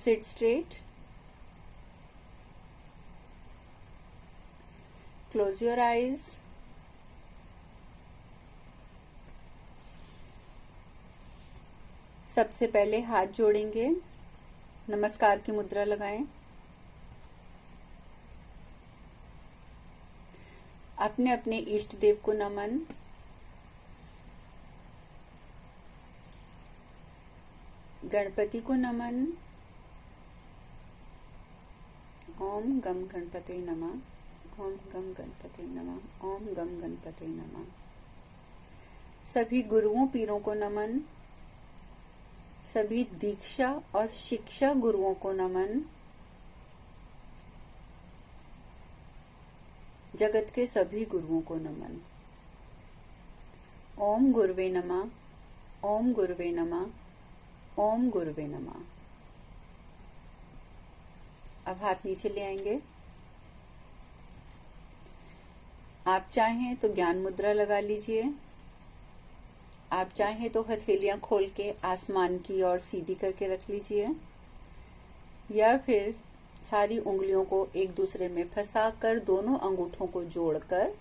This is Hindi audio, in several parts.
Sit straight. Close your eyes. सबसे पहले हाथ जोड़ेंगे, नमस्कार की मुद्रा लगाएं। अपने अपने इष्ट देव को नमन। गणपति को नमन। ओम गम गणपते नमः। ओम गम गणपते नमः। ओम गम गणपते नमः। सभी गुरुओं पीरों को नमन। सभी दीक्षा और शिक्षा गुरुओं को नमन। जगत के सभी गुरुओं को नमन। ओम गुरुवे नमः। ओम गुरुवे नमः। ओम गुरुवे नमः। अब हाथ नीचे ले आएंगे। आप चाहें तो ज्ञान मुद्रा लगा लीजिए। आप चाहें तो हथेलियां खोल के आसमान की ओर सीधी करके रख लीजिए, या फिर सारी उंगलियों को एक दूसरे में फंसाकर दोनों अंगूठों को जोड़कर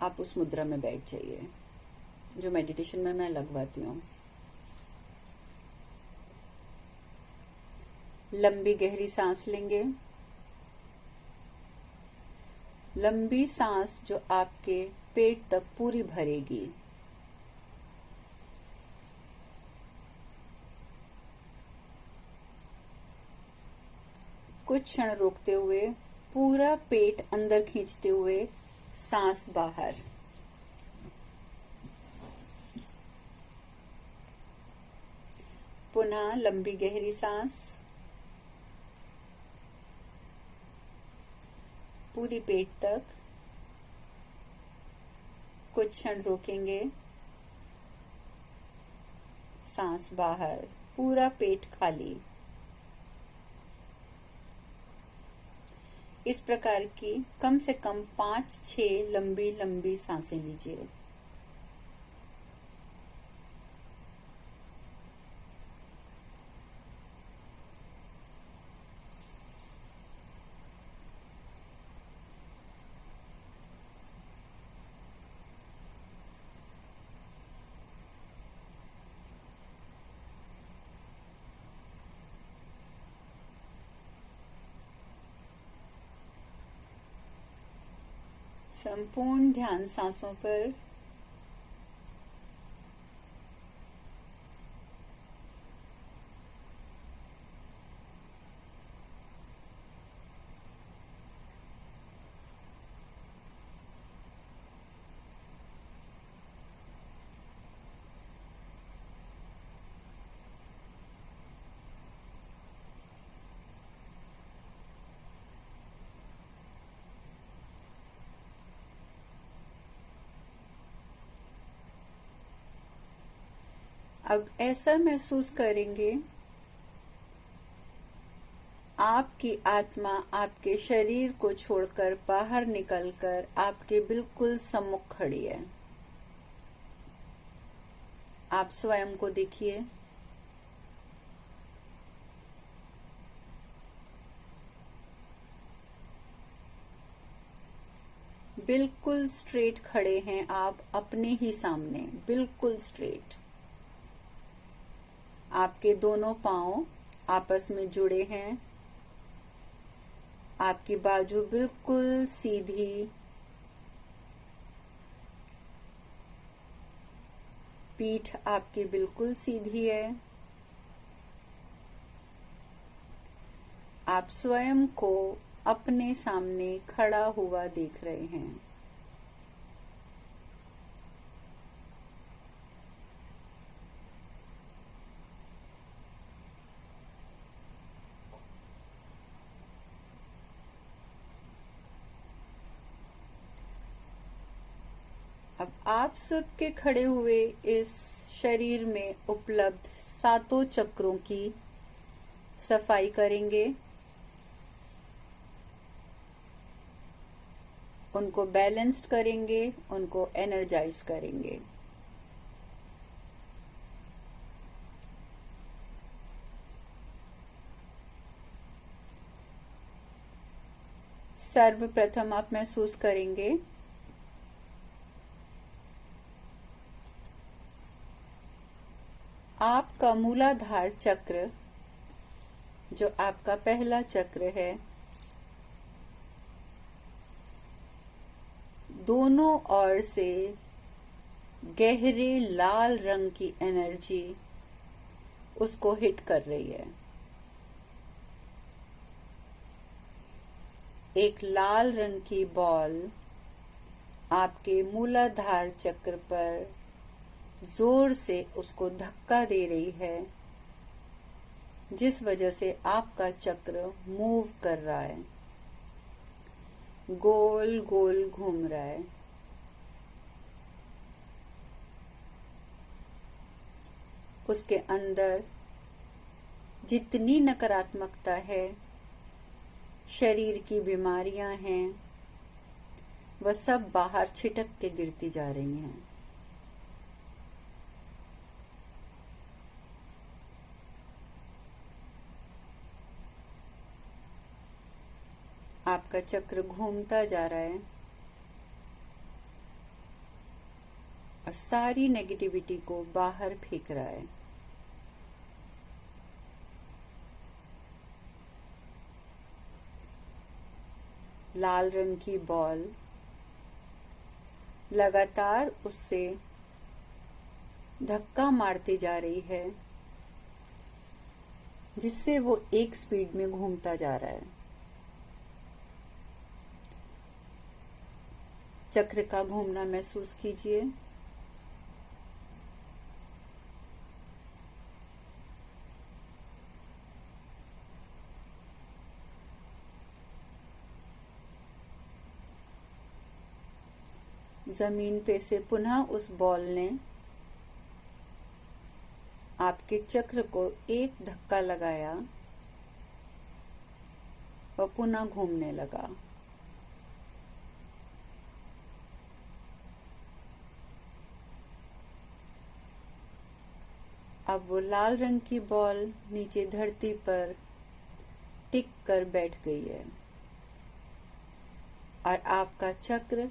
आप उस मुद्रा में बैठ जाइए जो मेडिटेशन में मैं लगवाती हूँ। लंबी गहरी सांस लेंगे। लंबी सांस जो आपके पेट तक पूरी भरेगी। कुछ क्षण रोकते हुए पूरा पेट अंदर खींचते हुए सांस बाहर। पुनः लंबी गहरी सांस। पूरी पेट तक। कुछ क्षण रोकेंगे, सांस बाहर, पूरा पेट खाली। इस प्रकार की कम से कम 5-6 लंबी लंबी सांसें लीजिए। संपूर्ण ध्यान सांसों पर। अब ऐसा महसूस करेंगे आपकी आत्मा आपके शरीर को छोड़कर बाहर निकलकर आपके बिल्कुल सम्मुख खड़ी है। आप स्वयं को देखिए। बिल्कुल स्ट्रेट खड़े हैं आप अपने ही सामने, बिल्कुल स्ट्रेट। आपके दोनों पांव आपस में जुड़े हैं। आपकी बाजू बिल्कुल सीधी। पीठ आपकी बिल्कुल सीधी है। आप स्वयं को अपने सामने खड़ा हुआ देख रहे हैं। अब आप सबके खड़े हुए इस शरीर में उपलब्ध 7 चक्रों की सफाई करेंगे। उनको बैलेंस्ड करेंगे, उनको एनर्जाइज करेंगे। सर्वप्रथम आप महसूस करेंगे आपका मूलाधार चक्र, जो आपका पहला चक्र है, दोनों ओर से गहरे लाल रंग की एनर्जी उसको हिट कर रही है। एक लाल रंग की बॉल आपके मूलाधार चक्र पर जोर से उसको धक्का दे रही है, जिस वजह से आपका चक्र मूव कर रहा है, गोल गोल घूम रहा है। उसके अंदर जितनी नकारात्मकता है, शरीर की बीमारियां हैं, वह सब बाहर छिटक के गिरती जा रही हैं। आपका चक्र घूमता जा रहा है और सारी नेगेटिविटी को बाहर फेंक रहा है। लाल रंग की बॉल लगातार उससे धक्का मारती जा रही है, जिससे वो एक स्पीड में घूमता जा रहा है। चक्र का घूमना महसूस कीजिए। जमीन पे से पुनः उस बॉल ने आपके चक्र को एक धक्का लगाया और पुनः घूमने लगा। अब वो लाल रंग की बॉल नीचे धरती पर टिक कर बैठ गई है और आपका चक्र,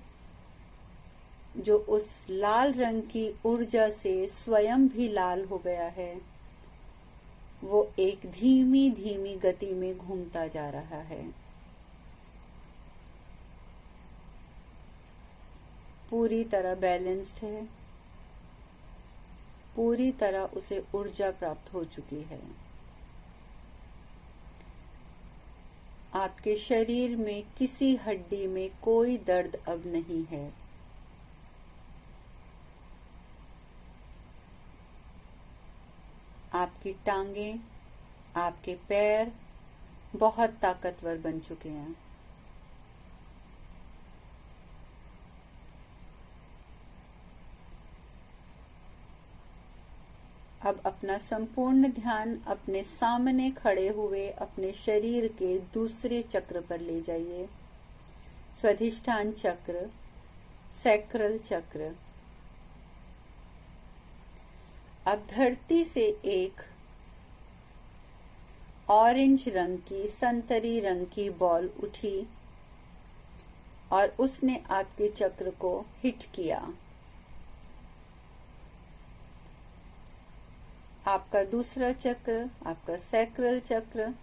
जो उस लाल रंग की ऊर्जा से स्वयं भी लाल हो गया है, वो एक धीमी धीमी गति में घूमता जा रहा है। पूरी तरह बैलेंस्ड है, पूरी तरह उसे ऊर्जा प्राप्त हो चुकी है। आपके शरीर में किसी हड्डी में कोई दर्द अब नहीं है। आपकी टांगें, आपके पैर बहुत ताकतवर बन चुके हैं। अब अपना संपूर्ण ध्यान अपने सामने खड़े हुए अपने शरीर के दूसरे चक्र पर ले जाइए। स्वाधिष्ठान चक्र, सैक्रल चक्र। अब धरती से एक ऑरेंज रंग की, संतरी रंग की बॉल उठी और उसने आपके चक्र को हिट किया। आपका दूसरा चक्र, आपका सैक्रल चक्र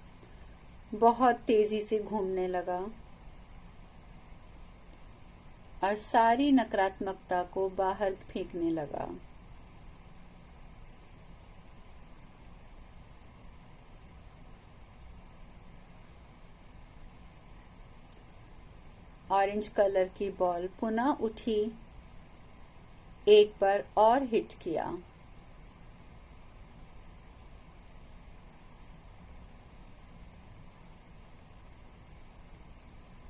बहुत तेजी से घूमने लगा और सारी नकारात्मकता को बाहर फेंकने लगा। ऑरेंज कलर की बॉल पुनः उठी, एक बार और हिट किया।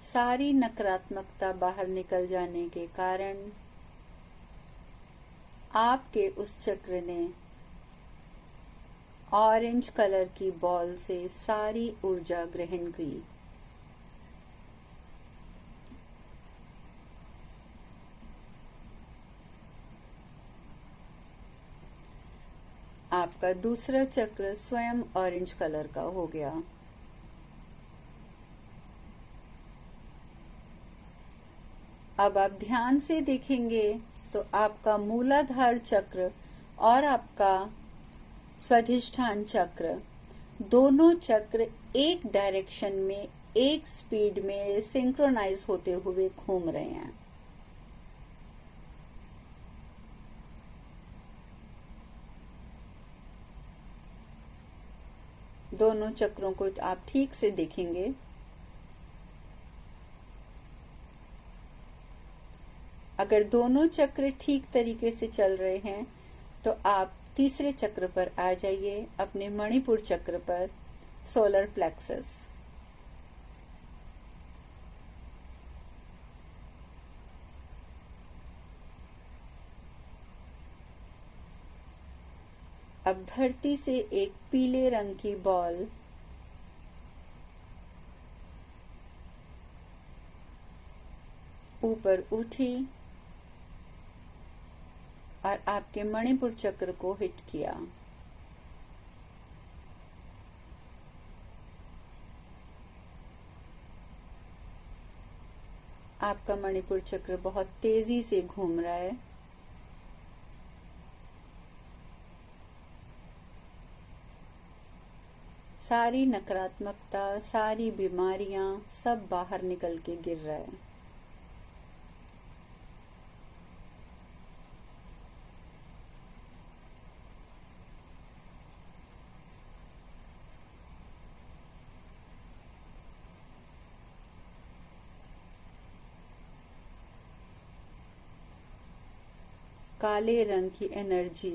सारी नकारात्मकता बाहर निकल जाने के कारण आपके उस चक्र ने ऑरेंज कलर की बॉल से सारी ऊर्जा ग्रहण की। आपका दूसरा चक्र स्वयं ऑरेंज कलर का हो गया। अब आप ध्यान से देखेंगे तो आपका मूलाधार चक्र और आपका स्वाधिष्ठान चक्र, दोनों चक्र एक डायरेक्शन में एक स्पीड में सिंक्रोनाइज होते हुए घूम रहे हैं। दोनों चक्रों को आप ठीक से देखेंगे। अगर दोनों चक्र ठीक तरीके से चल रहे हैं तो आप तीसरे चक्र पर आ जाइए, अपने मणिपुर चक्र पर, सोलर प्लेक्सस। अब धरती से एक पीले रंग की बॉल ऊपर उठी और आपके मणिपुर चक्र को हिट किया। आपका मणिपुर चक्र बहुत तेजी से घूम रहा है। सारी नकारात्मकता, सारी बीमारियां सब बाहर निकल के गिर रहा है। काले रंग की एनर्जी,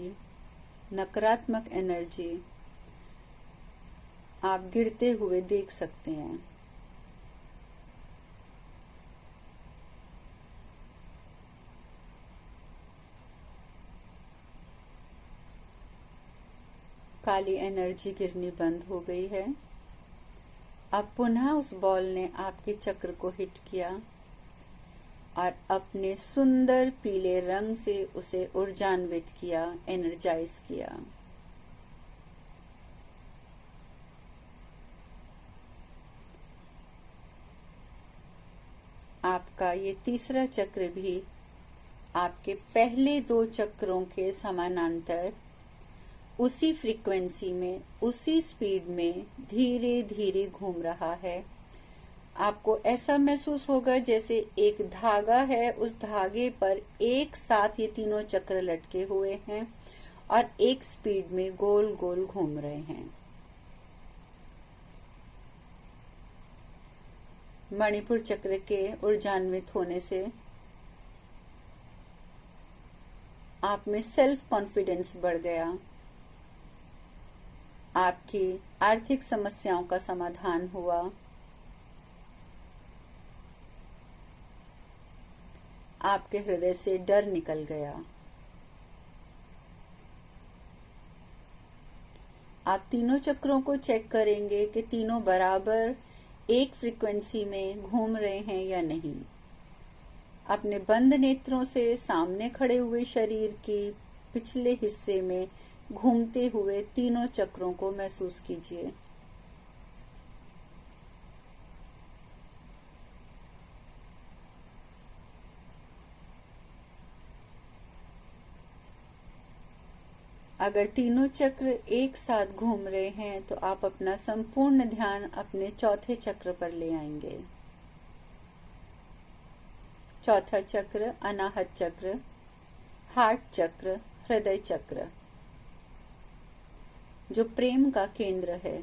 नकारात्मक एनर्जी आप गिरते हुए देख सकते हैं। काली एनर्जी गिरनी बंद हो गई है। अब पुनः उस बॉल ने आपके चक्र को हिट किया और अपने सुंदर पीले रंग से उसे ऊर्जान्वित किया, एनर्जाइज किया। आपका ये तीसरा चक्र भी आपके पहले दो चक्रों के समानांतर उसी फ्रीक्वेंसी में, उसी स्पीड में धीरे धीरे घूम रहा है। आपको ऐसा महसूस होगा जैसे एक धागा है, उस धागे पर एक साथ ये तीनों चक्र लटके हुए हैं और एक स्पीड में गोल गोल घूम रहे हैं। मणिपुर चक्र के ऊर्जान्वित होने से आप में सेल्फ कॉन्फिडेंस बढ़ गया। आपकी आर्थिक समस्याओं का समाधान हुआ। आपके हृदय से डर निकल गया। आप तीनों चक्रों को चेक करेंगे कि तीनों बराबर एक फ्रीक्वेंसी में घूम रहे हैं या नहीं। अपने बंद नेत्रों से सामने खड़े हुए शरीर के पिछले हिस्से में घूमते हुए तीनों चक्रों को महसूस कीजिए। अगर तीनों चक्र एक साथ घूम रहे हैं तो आप अपना संपूर्ण ध्यान अपने चौथे चक्र पर ले आएंगे। चौथा चक्र अनाहत चक्र, हार्ट चक्र, हृदय चक्र, जो प्रेम का केंद्र है।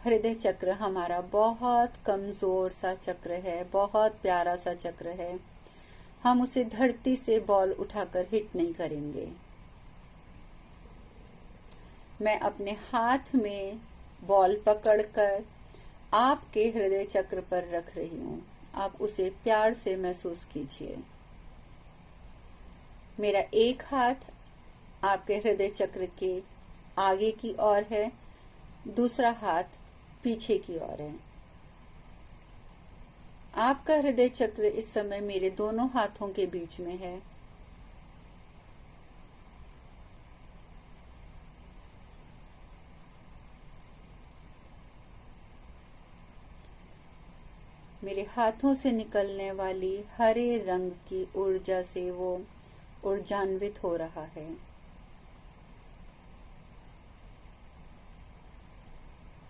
हृदय चक्र हमारा बहुत कमजोर सा चक्र है, बहुत प्यारा सा चक्र है। हम उसे धरती से बॉल उठाकर हिट नहीं करेंगे। मैं अपने हाथ में बॉल पकड़कर आपके हृदय चक्र पर रख रही हूं। आप उसे प्यार से महसूस कीजिए। मेरा एक हाथ आपके हृदय चक्र के आगे की ओर है, दूसरा हाथ पीछे की ओर है। आपका हृदय चक्र इस समय मेरे दोनों हाथों के बीच में है। मेरे हाथों से निकलने वाली हरे रंग की ऊर्जा से वो ऊर्जान्वित हो रहा है।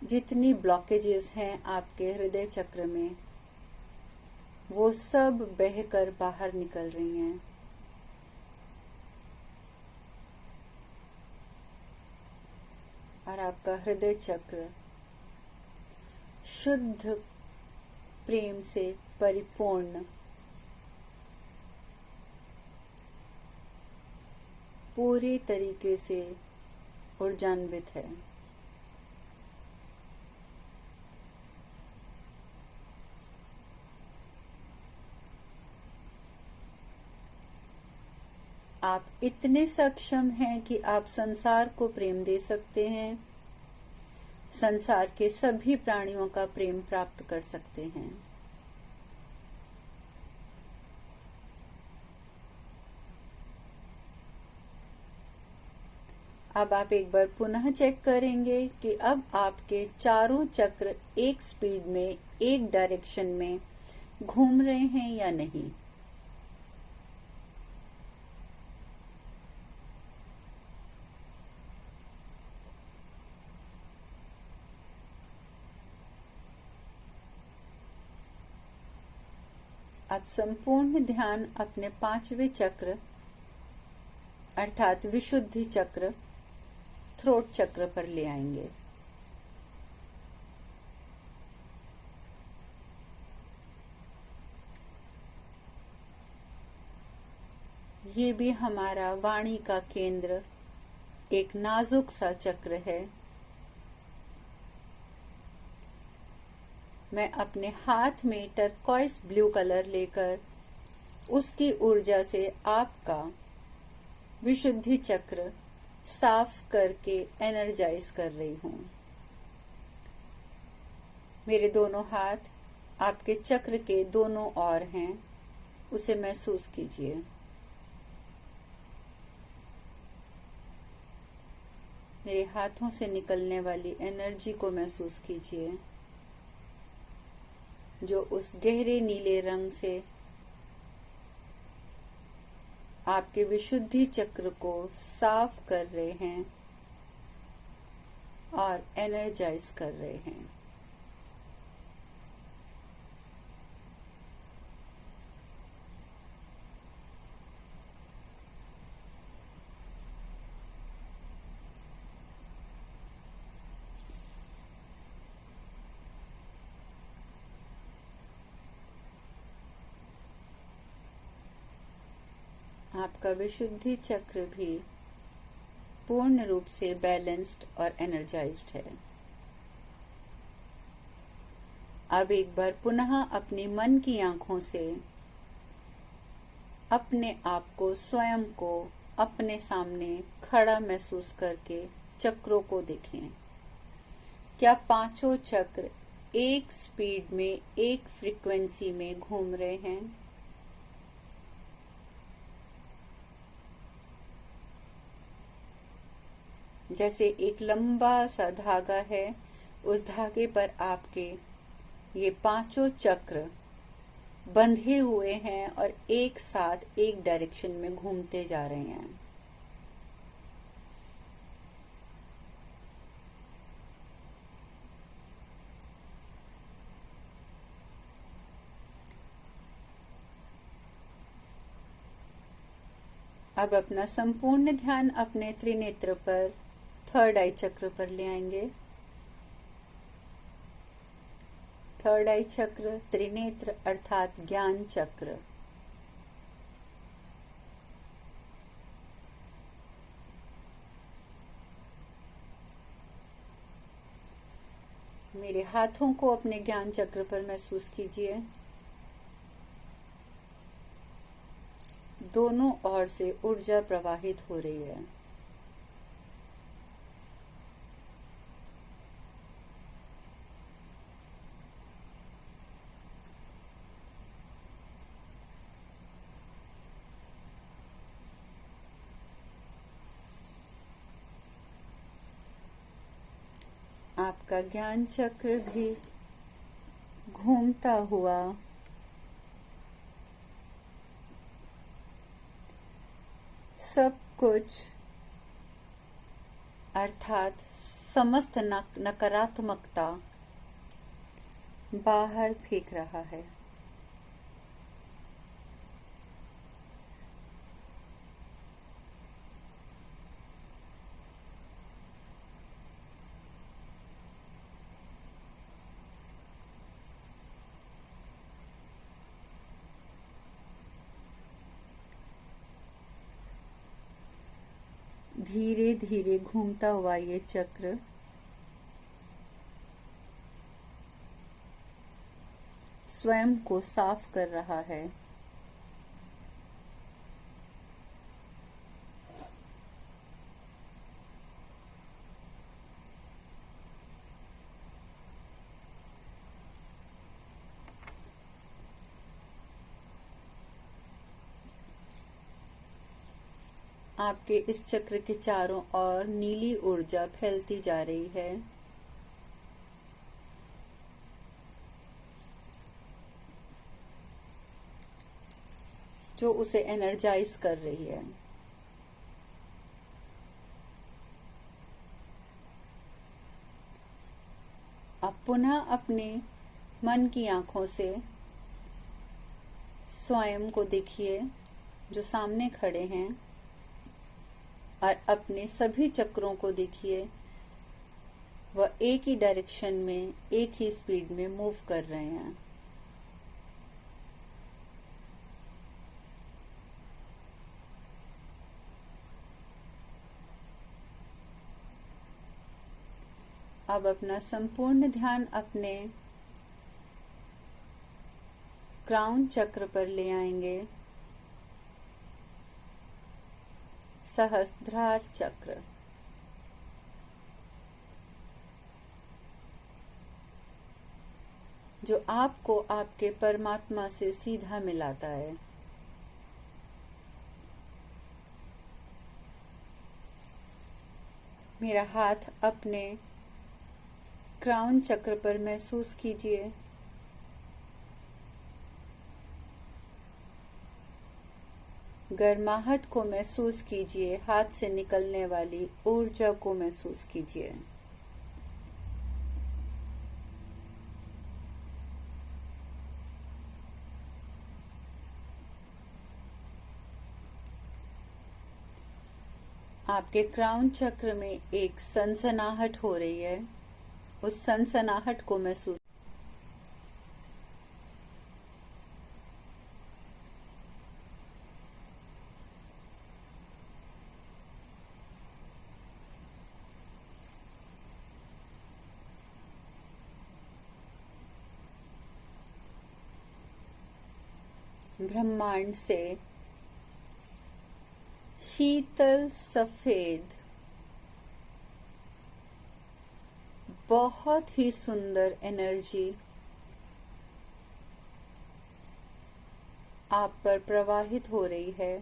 जितनी ब्लॉकेजेस हैं आपके हृदय चक्र में, वो सब बहकर बाहर निकल रही हैं। और आपका हृदय चक्र शुद्ध प्रेम से परिपूर्ण, पूरे तरीके से ऊर्जान्वित है। आप इतने सक्षम हैं कि आप संसार को प्रेम दे सकते हैं, संसार के सभी प्राणियों का प्रेम प्राप्त कर सकते हैं। अब आप एक बार पुनः चेक करेंगे कि अब आपके चारों चक्र एक स्पीड में, एक डायरेक्शन में घूम रहे हैं या नहीं। अब संपूर्ण ध्यान अपने पांचवें चक्र अर्थात विशुद्धि चक्र, थ्रोट चक्र पर ले आएंगे। ये भी हमारा वाणी का केंद्र, एक नाजुक सा चक्र है। मैं अपने हाथ में टर्कोइस ब्लू कलर लेकर उसकी ऊर्जा से आपका विशुद्धि चक्र साफ करके एनर्जाइज कर रही हूं। मेरे दोनों हाथ आपके चक्र के दोनों ओर हैं, उसे महसूस कीजिए। मेरे हाथों से निकलने वाली एनर्जी को महसूस कीजिए, जो उस गहरे नीले रंग से आपके विशुद्धि चक्र को साफ कर रहे हैं और एनर्जाइज कर रहे हैं। आपका विशुद्धि चक्र भी पूर्ण रूप से बैलेंस्ड और एनर्जाइज्ड है। अब एक बार पुनः अपनी मन की आंखों से अपने आप को, स्वयं को अपने सामने खड़ा महसूस करके चक्रों को देखें। क्या पांचों चक्र एक स्पीड में, एक फ्रीक्वेंसी में घूम रहे हैं? जैसे एक लंबा सा धागा है, उस धागे पर आपके ये पांचों चक्र बंधे हुए हैं और एक साथ एक डायरेक्शन में घूमते जा रहे हैं। अब अपना संपूर्ण ध्यान अपने त्रिनेत्र पर, थर्ड आई चक्र पर ले आएंगे। थर्ड आई चक्र, त्रिनेत्र अर्थात ज्ञान चक्र। मेरे हाथों को अपने ज्ञान चक्र पर महसूस कीजिए। दोनों ओर से ऊर्जा प्रवाहित हो रही है। आपका ज्ञान चक्र भी घूमता हुआ सब कुछ अर्थात समस्त नकारात्मकता बाहर फेंक रहा है। धीरे धीरे घूमता हुआ ये चक्र स्वयं को साफ कर रहा है। आपके इस चक्र के चारों ओर नीली ऊर्जा फैलती जा रही है। जो उसे एनर्जाइज कर रही है। अब पुनः अपने मन की आंखों से स्वयं को देखिए जो सामने खड़े हैं, और अपने सभी चक्रों को देखिए वह एक ही डायरेक्शन में एक ही स्पीड में मूव कर रहे हैं। अब अपना संपूर्ण ध्यान अपने क्राउन चक्र पर ले आएंगे, सहस्त्रार चक्र। जो आपको आपके परमात्मा से सीधा मिलाता है। मेरा हाथ अपने क्राउन चक्र पर महसूस कीजिए। गर्माहट को महसूस कीजिए, हाथ से निकलने वाली ऊर्जा को महसूस कीजिए। आपके क्राउन चक्र में एक सनसनाहट हो रही है। उस सनसनाहट को महसूस ब्रह्मांड से शीतल सफेद बहुत ही सुंदर एनर्जी आप पर प्रवाहित हो रही है,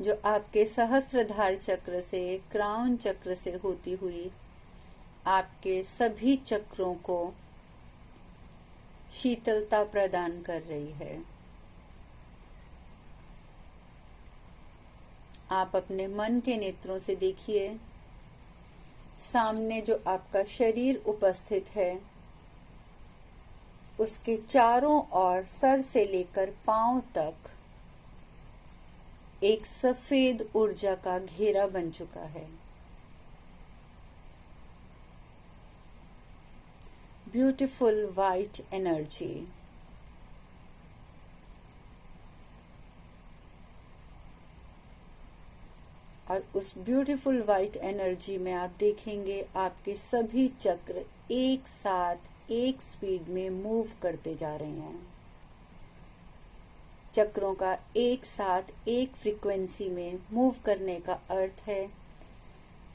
जो आपके सहस्त्रधार चक्र से, क्राउन चक्र से होती हुई आपके सभी चक्रों को शीतलता प्रदान कर रही है। आप अपने मन के नेत्रों से देखिए सामने जो आपका शरीर उपस्थित है, उसके चारों ओर सर से लेकर पांव तक एक सफेद ऊर्जा का घेरा बन चुका है। Beautiful white energy. और उस ब्यूटीफुल वाइट एनर्जी में आप देखेंगे आपके सभी चक्र एक साथ एक स्पीड में मूव करते जा रहे हैं। चक्रों का एक साथ एक फ्रीक्वेंसी में मूव करने का अर्थ है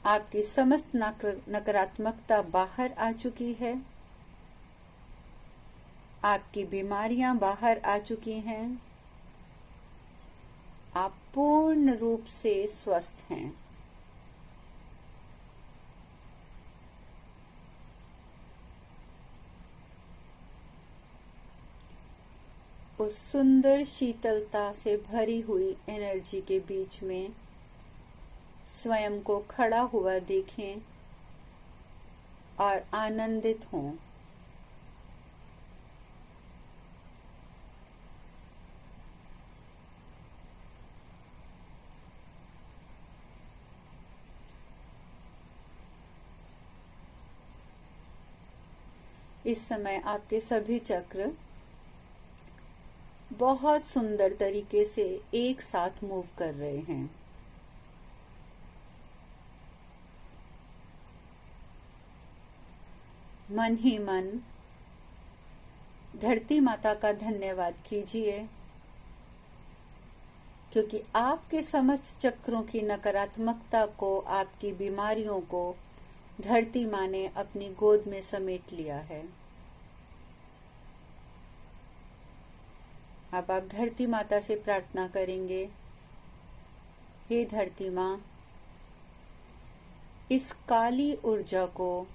आपकी समस्त नकारात्मकता बाहर आ चुकी है, आपकी बीमारियां बाहर आ चुकी हैं, आप पूर्ण रूप से स्वस्थ हैं। उस सुंदर शीतलता से भरी हुई एनर्जी के बीच में स्वयं को खड़ा हुआ देखें और आनंदित हों। इस समय आपके सभी चक्र बहुत सुंदर तरीके से एक साथ मूव कर रहे हैं। मन ही मन धरती माता का धन्यवाद कीजिए, क्योंकि आपके समस्त चक्रों की नकारात्मकता को, आपकी बीमारियों को धरती माँ ने अपनी गोद में समेट लिया है। अब आप धरती माता से प्रार्थना करेंगे, हे धरती माँ, इस काली ऊर्जा को,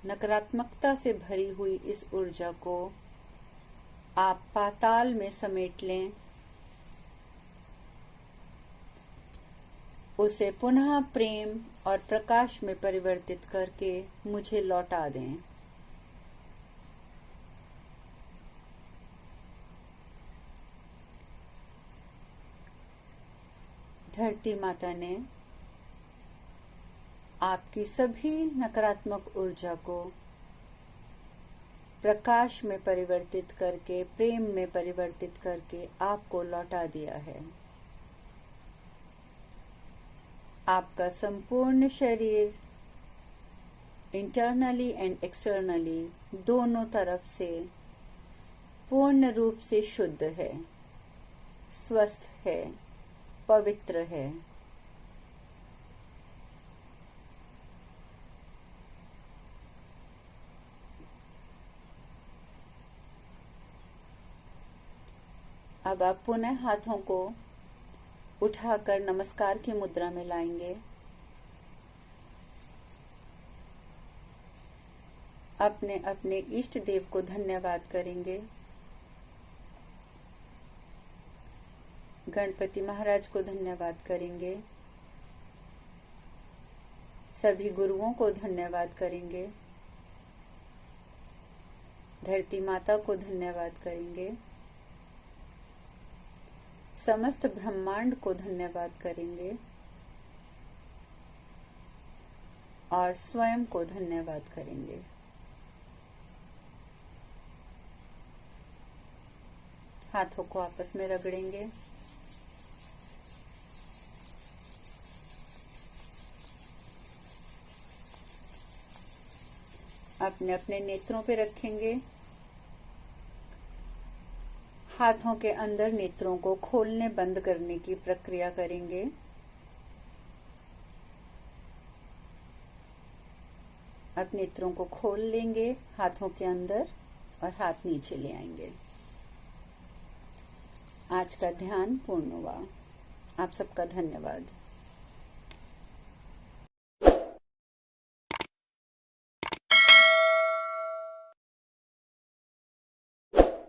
नकारात्मकता से भरी हुई इस ऊर्जा को आप पाताल में समेट लें, उसे पुनः प्रेम और प्रकाश में परिवर्तित करके मुझे लौटा दें। धरती माता ने आपकी सभी नकारात्मक ऊर्जा को प्रकाश में परिवर्तित करके, प्रेम में परिवर्तित करके आपको लौटा दिया है। आपका संपूर्ण शरीर इंटरनली एंड एक्सटर्नली दोनों तरफ से पूर्ण रूप से शुद्ध है, स्वस्थ है, पवित्र है। अब आप पुनः हाथों को उठाकर नमस्कार की मुद्रा में लाएंगे। अपने अपने इष्ट देव को धन्यवाद करेंगे। गणपति महाराज को धन्यवाद करेंगे। सभी गुरुओं को धन्यवाद करेंगे। धरती माता को धन्यवाद करेंगे। समस्त ब्रह्मांड को धन्यवाद करेंगे और स्वयं को धन्यवाद करेंगे। हाथों को आपस में रगड़ेंगे। अपने अपने नेत्रों पे रखेंगे। हाथों के अंदर नेत्रों को खोलने बंद करने की प्रक्रिया करेंगे। अब नेत्रों को खोल लेंगे हाथों के अंदर और हाथ नीचे ले आएंगे। आज का ध्यान पूर्ण हुआ। आप सबका धन्यवाद।